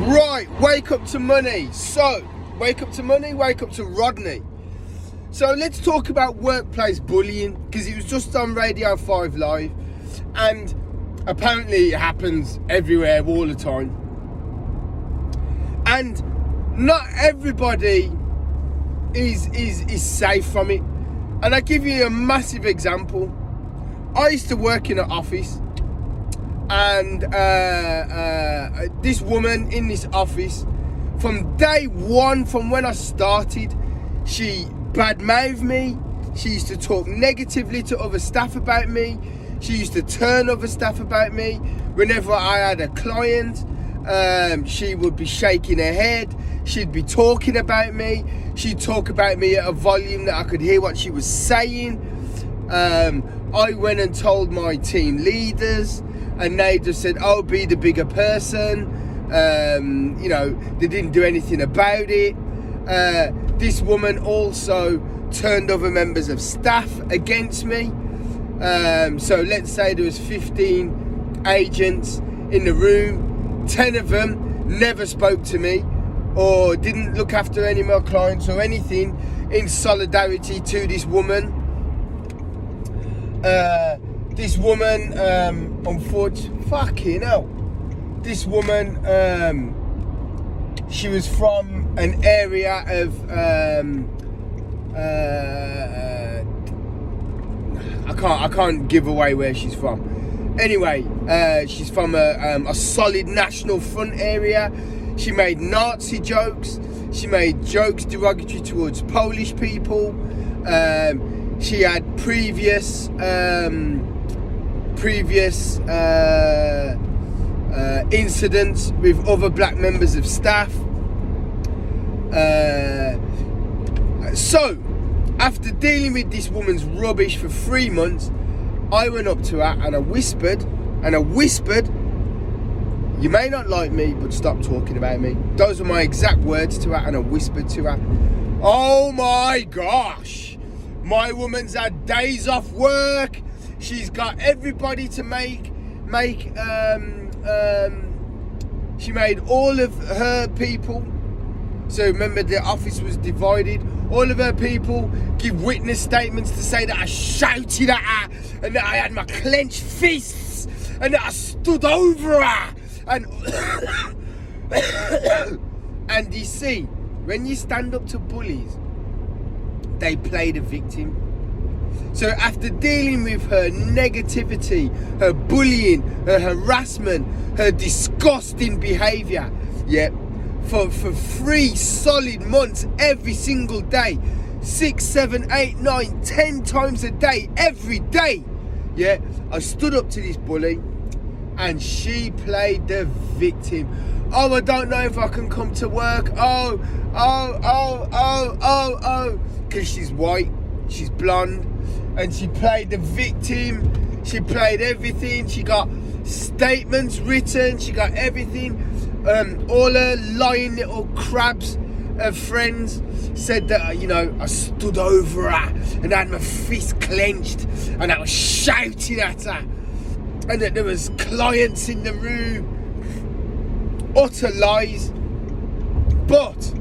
Right, wake up to money. So, wake up to money, wake up to Rodney. So let's talk about workplace bullying, because it was just on Radio 5 Live, and apparently it happens everywhere all the time. And not everybody is safe from it. And I give you a massive example. I used to work in an office, and this woman in this office, from day one, from when I started, she badmouthed me. She used to talk negatively to other staff about me. She used to turn other staff about me. Whenever I had a client, she would be shaking her head. She'd be talking about me. She'd talk about me at a volume that I could hear what she was saying. I went and told my team leaders, and they just said, oh, be the bigger person. They didn't do anything about it. This woman also turned other members of staff against me. So let's say there was 15 agents in the room. 10 of them never spoke to me or didn't look after any of my clients or anything in solidarity to this woman. This woman, unfortunately, fucking hell. This woman, she was from an area of, I can't give away where she's from. Anyway, she's from a solid National Front area. She made Nazi jokes. She made jokes derogatory towards Polish people. She had previous incidents with other black members of staff. So, after dealing with this woman's rubbish for 3 months, I went up to her and I whispered, you may not like me, but stop talking about me. Those were my exact words to her, and I whispered to her, oh my gosh, my woman's had days off work. She's got everybody to she made all of her people, so remember the office was divided, all of her people give witness statements to say that I shouted at her and that I had my clenched fists and that I stood over her and and you see, when you stand up to bullies, they play the victim. So after dealing with her negativity, her bullying, her harassment, her disgusting behaviour, for 3 solid months, every single day, 6, 7, 8, 9, 10 times a day, every day, I stood up to this bully, and she played the victim. Oh, I don't know if I can come to work. Oh, because she's white, she's blonde, and she played the victim. She played everything. She got statements written. She got everything. All her lying little crabs of friends said that, I stood over her and I had my fist clenched and I was shouting at her, and that there was clients in the room. Utter lies. But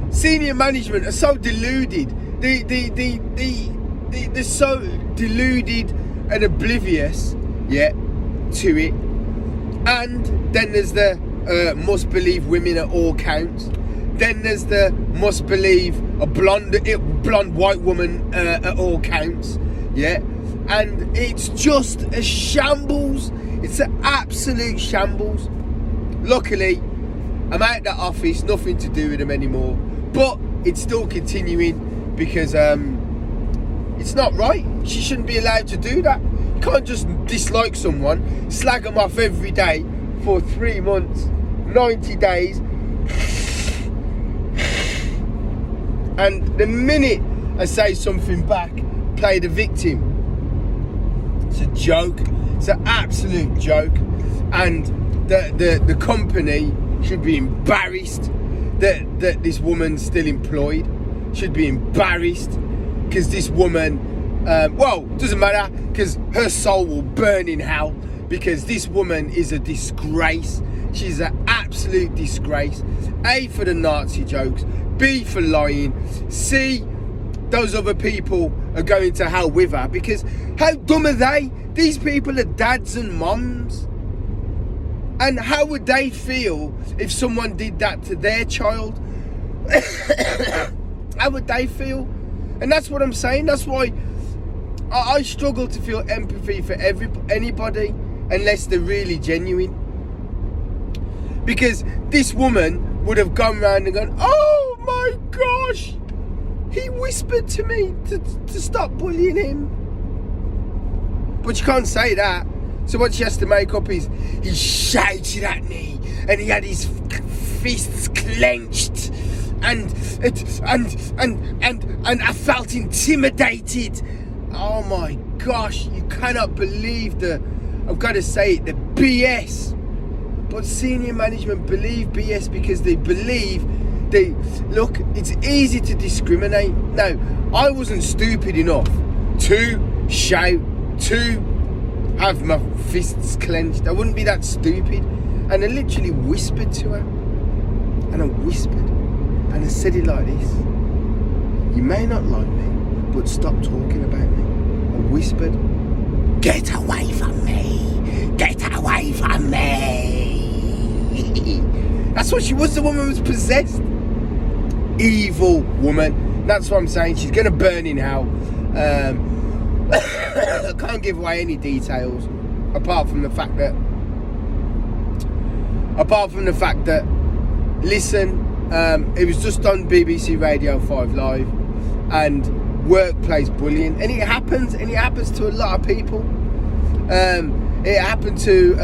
senior management are so deluded. They're so deluded and oblivious, to it. And then there's the must believe women at all counts. Then there's the must believe a blonde white woman at all counts. And it's just a shambles. It's an absolute shambles. Luckily, I'm out that office, nothing to do with them anymore. But it's still continuing because it's not right. She shouldn't be allowed to do that. You can't just dislike someone, slag them off every day for 3 months, 90 days. And the minute I say something back, play the victim. It's a joke. It's an absolute joke. And the company should be embarrassed that this woman's still employed. Should be embarrassed because this woman, doesn't matter, because her soul will burn in hell, because this woman is a disgrace. She's an absolute disgrace. A, for the Nazi jokes. B, for lying. C, those other people are going to hell with her, because how dumb are they? These people are dads and moms. And how would they feel if someone did that to their child? How would they feel? And that's what I'm saying. That's why I struggle to feel empathy for anybody unless they're really genuine. Because this woman would have gone round and gone, oh my gosh, he whispered to me to stop bullying him. But you can't say that. So what she has to make up is, he shouted at me and he had his fists clenched and I felt intimidated. Oh my gosh, you cannot believe I've got to say it, the BS. But senior management believe BS because they believe look, it's easy to discriminate. Now, I wasn't stupid enough to shout, to have my fists clenched. I wouldn't be that stupid. And I literally whispered to her. And I whispered. And I said it like this. You may not like me, but stop talking about me. I whispered, get away from me. Get away from me. That's what she was. The woman was possessed. Evil woman. That's what I'm saying. She's going to burn in hell. I can't give away any details apart from the fact that listen, it was just on BBC Radio 5 Live, and workplace bullying, and it happens to a lot of people. It happened to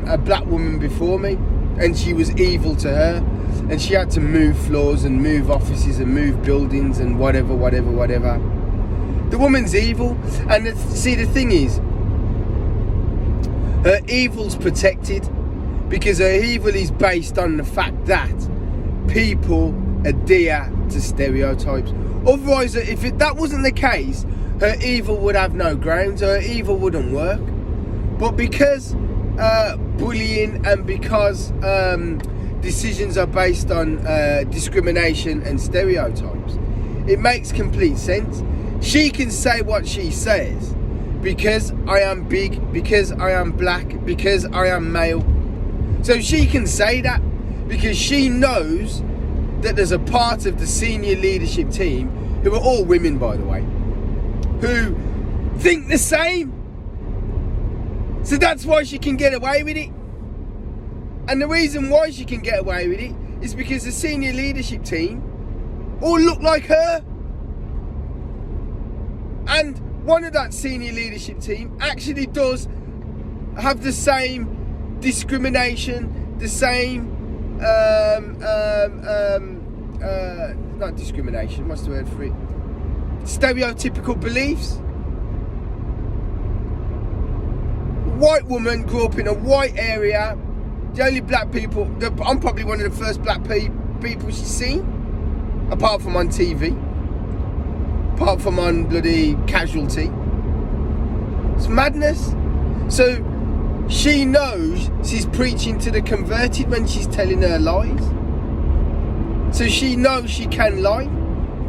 a black woman before me, and she was evil to her, and she had to move floors and move offices and move buildings and whatever. The woman's evil, and the thing is, her evil's protected because her evil is based on the fact that people adhere to stereotypes. Otherwise, if that wasn't the case, her evil would have no grounds, her evil wouldn't work. But because bullying and because decisions are based on discrimination and stereotypes, it makes complete sense. She can say what she says because I am big, because I am black, because I am male. So she can say that because she knows that there's a part of the senior leadership team, who are all women, by the way, who think the same. So that's why she can get away with it. And the reason why she can get away with it is because the senior leadership team all look like her. And one of that senior leadership team actually does have the same discrimination, the same not discrimination, what's the word for it? Stereotypical beliefs. White woman, grew up in a white area. The only black people, I'm probably one of the first black people she's seen, apart from on TV. Apart from on bloody Casualty. It's madness. So she knows she's preaching to the converted when she's telling her lies. So she knows she can lie,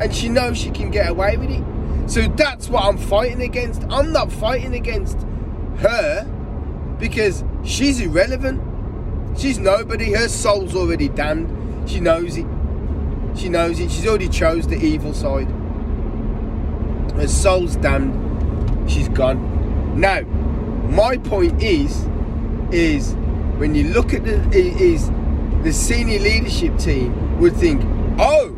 and she knows she can get away with it. So that's what I'm fighting against. I'm not fighting against her because she's irrelevant. She's nobody. Her soul's already damned. She knows it. She knows it. She's already chose the evil side. Her soul's damned. She's gone. Now, my point is when you look at the senior leadership team would think, oh,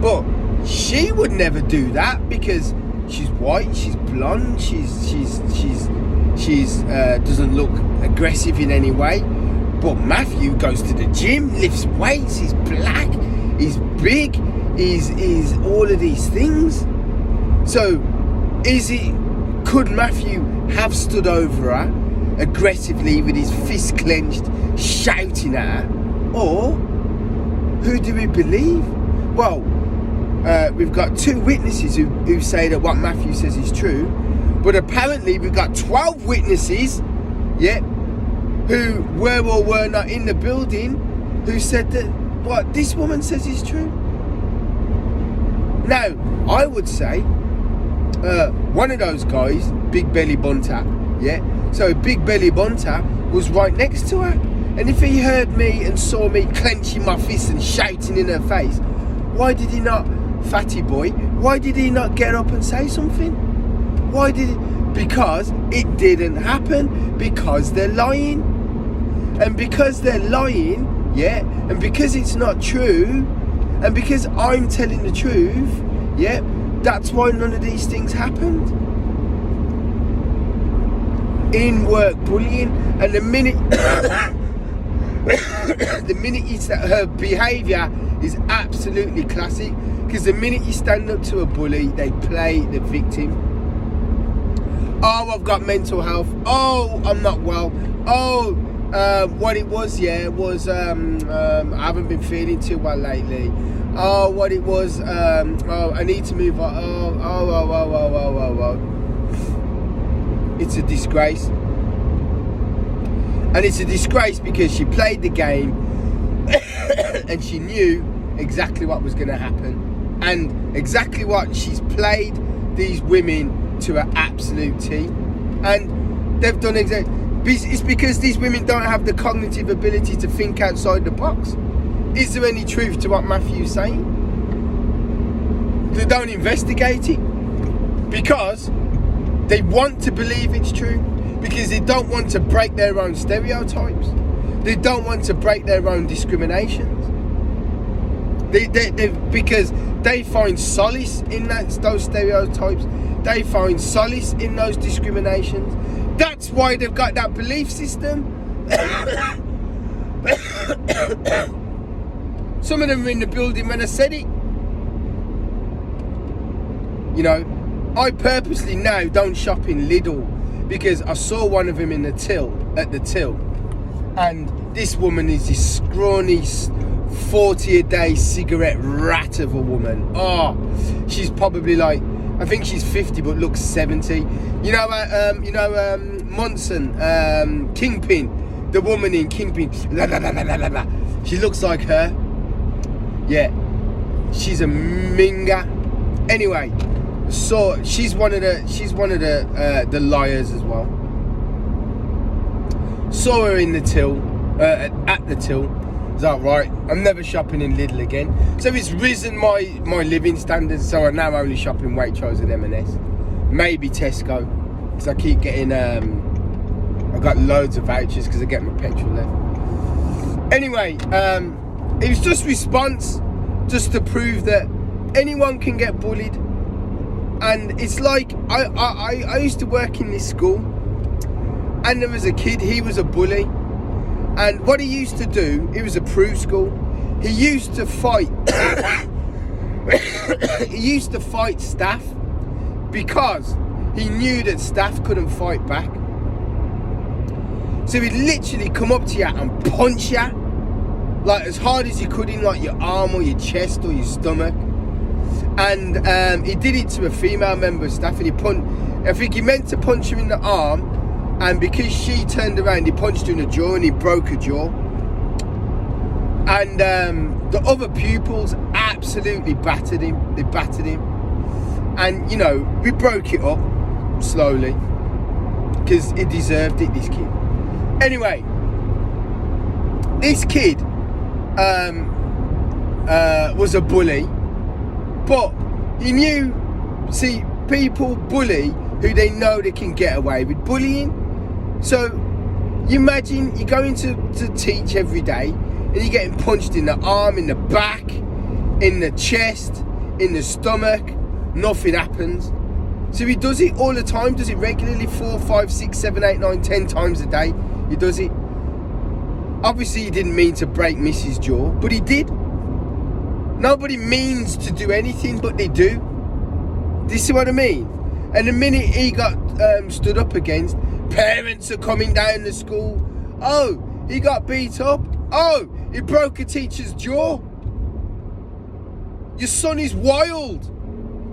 but she would never do that because she's white, she's blonde, she's doesn't look aggressive in any way. But Matthew goes to the gym, lifts weights, he's black, he's big, he's all of these things. So, could Matthew have stood over her aggressively with his fist clenched, shouting at her? Or, who do we believe? Well, we've got 2 witnesses who say that what Matthew says is true, but apparently we've got 12 witnesses, who were or were not in the building who said that what this woman says is true. Now, I would say one of those guys, Big Belly Bunter, yeah? So Big Belly Bunter was right next to her. And if he heard me and saw me clenching my fist and shouting in her face, why did he not, fatty boy, why did he not get up and say something? Why did he? Because it didn't happen. Because they're lying. And because they're lying, yeah, and because it's not true, and because I'm telling the truth, yeah, that's why none of these things happened. In work bullying, and the minute it's that her behaviour is absolutely classic, because the minute you stand up to a bully, they play the victim. Oh, I've got mental health. Oh, I'm not well. Oh, what it was, was I haven't been feeling too well lately. Oh, what it was, I need to move on. Oh. It's a disgrace. And it's a disgrace because she played the game and she knew exactly what was going to happen. And exactly what she's played these women to an absolute T. And they've done exactly. It's because these women don't have the cognitive ability to think outside the box. Is there any truth to what Matthew's saying? They don't investigate it because they want to believe it's true, because they don't want to break their own stereotypes. They don't want to break their own discriminations. Because they find solace in those stereotypes. They find solace in those discriminations. That's why they've got that belief system. Some of them were in the building when I said it. You know, I purposely now don't shop in Lidl because I saw one of them in the till, and this woman is this scrawny 40-a-day cigarette rat of a woman. Oh, she's probably like, I think she's 50 but looks 70. Munson, Kingpin, the woman in Kingpin. She looks like her. Yeah, she's a minger. Anyway, so she's one of the liars as well. Saw her in the till, at the till. Is that right? I'm never shopping in Lidl again. So it's risen my living standards. So I'm now only shopping Waitrose and M&S, maybe Tesco, because I keep getting I got loads of vouchers because I get my petrol left. Anyway, it was just response, just to prove that anyone can get bullied. And it's like I used to work in this school, and there was a kid, he was a bully. And what he used to do, it was a proof school, he used to fight he used to fight staff because he knew that staff couldn't fight back. So he'd literally come up to you and punch you like as hard as he could in like your arm or your chest or your stomach. And he did it to a female member of staff, and I think he meant to punch her in the arm, and because she turned around, he punched her in the jaw and he broke her jaw. And the other pupils absolutely battered him. They battered him. And, you know, we broke it up slowly because he deserved it, this kid. Anyway, this kid was a bully, but he knew, see, people bully who they know they can get away with bullying. So you imagine you're going to teach every day and you're getting punched in the arm, in the back, in the chest, in the stomach, nothing happens. So he does it all the time, does it regularly, 4, 5, 6, 7, 8, 9, 10 times a day. He does it. Obviously he didn't mean to break Mrs. jaw, but he did. Nobody means to do anything, but they do. Do you see what I mean? And the minute he got stood up against, parents are coming down to school. Oh, he got beat up. Oh, he broke a teacher's jaw. Your son is wild.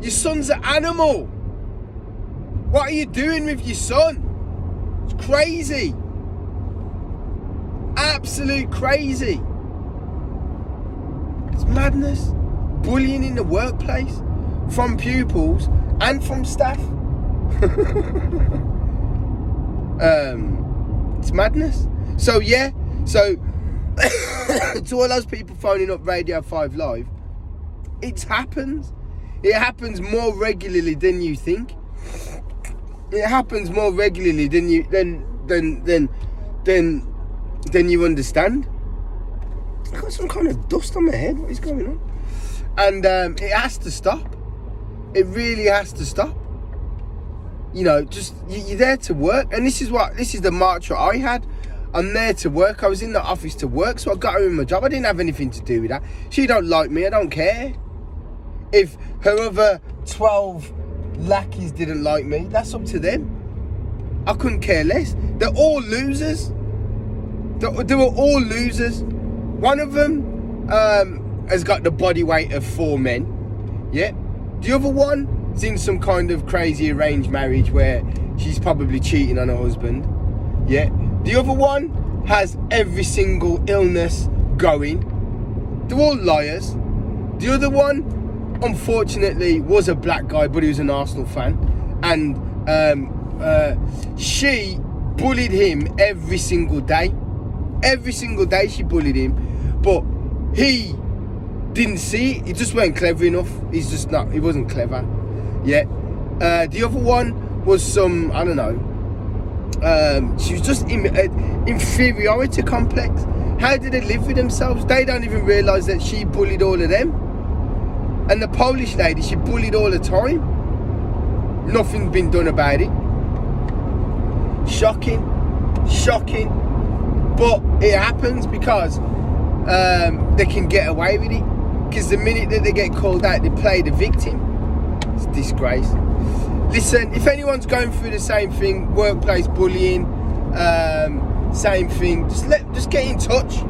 Your son's an animal. What are you doing with your son? It's crazy. absolute crazy. It's madness. Bullying in the workplace from pupils and from staff. It's madness. So yeah, to all those people phoning up Radio 5 Live, it happens. It happens more regularly than you think. It happens more regularly than you you understand. I've got some kind of dust on my head. What is going on? And it has to stop. It really has to stop. You know, just you're there to work, and this is the mantra I had. I'm there to work. I was in the office to work, so I got her in my job. I didn't have anything to do with that. She don't like me. I don't care. If her other 12 lackeys didn't like me, that's up to them. I couldn't care less. They're all losers. They were all losers. One of them has got the body weight of 4 men. Yeah. The other one is in some kind of crazy arranged marriage where she's probably cheating on her husband. Yeah. The other one has every single illness going. They're all liars. The other one, unfortunately, was a black guy, but he was an Arsenal fan. And she bullied him every single day. Every single day she bullied him. But he didn't see it. He just weren't clever enough. He wasn't clever. Yeah. The other one was some, I don't know. She was just inferiority complex. How do they live with themselves? They don't even realise that she bullied all of them. And the Polish lady, she bullied all the time. Nothing's been done about it. Shocking. But it happens because they can get away with it. Because the minute that they get called out, they play the victim. It's a disgrace. Listen, if anyone's going through the same thing, workplace bullying, same thing, just get in touch.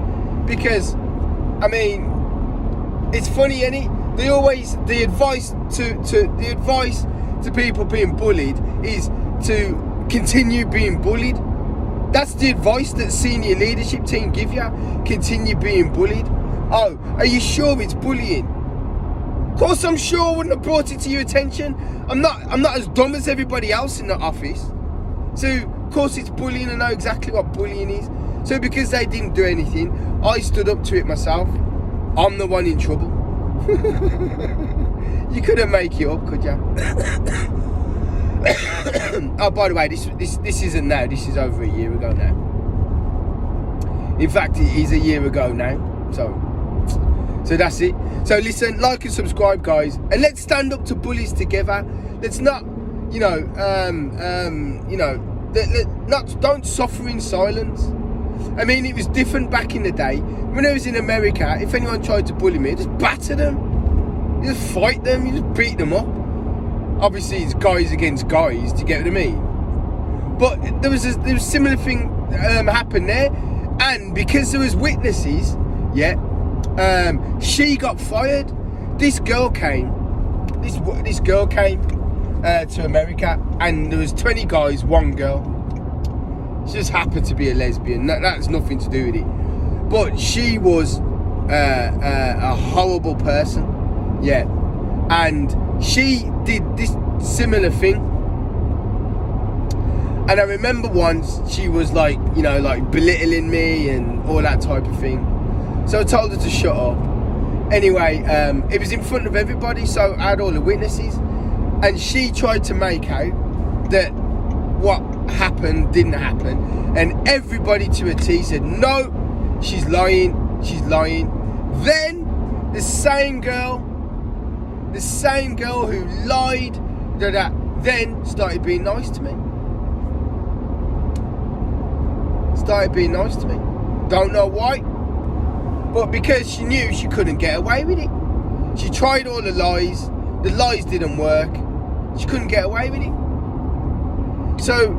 Because, I mean, it's funny, ain't it? The advice to people being bullied is to continue being bullied. That's the advice that senior leadership team give you. Continue being bullied. Oh, are you sure it's bullying? Of course I'm sure I wouldn't have brought it to your attention. I'm not as dumb as everybody else in the office. So of course it's bullying. I know exactly what bullying is. So because they didn't do anything, I stood up to it myself. I'm the one in trouble. You couldn't make it up, could you? Oh, by the way, this isn't now. This is over a year ago now. In fact, it is a year ago now. So that's it. So listen, like and subscribe, guys, and let's stand up to bullies together. Let's not, don't suffer in silence. I mean, it was different back in the day. When I was in America, if anyone tried to bully me, just batter them. You just fight them. You just beat them up. Obviously, it's guys against guys. Do you get what I mean? But there was a similar thing happened there, and because there was witnesses, yeah, she got fired. This girl came to America, and there was 20 guys, 1 girl. She just happened to be a lesbian. That's nothing to do with it. But she was a horrible person, yeah. And she did this similar thing. And I remember once she was like belittling me and all that type of thing. So I told her to shut up. Anyway, it was in front of everybody, so I had all the witnesses. And she tried to make out that what happened didn't happen. And everybody to a T said, no, she's lying. Then the same girl who lied, then started being nice to me. Don't know why. But because she knew she couldn't get away with it. She tried all the lies. The lies didn't work. She couldn't get away with it. So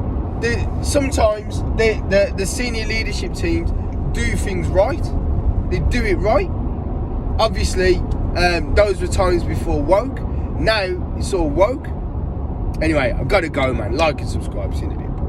sometimes the senior leadership teams do things right. They do it right. Obviously, those were times before woke. Now it's all woke. Anyway, I've got to go, man. Like and subscribe. See you.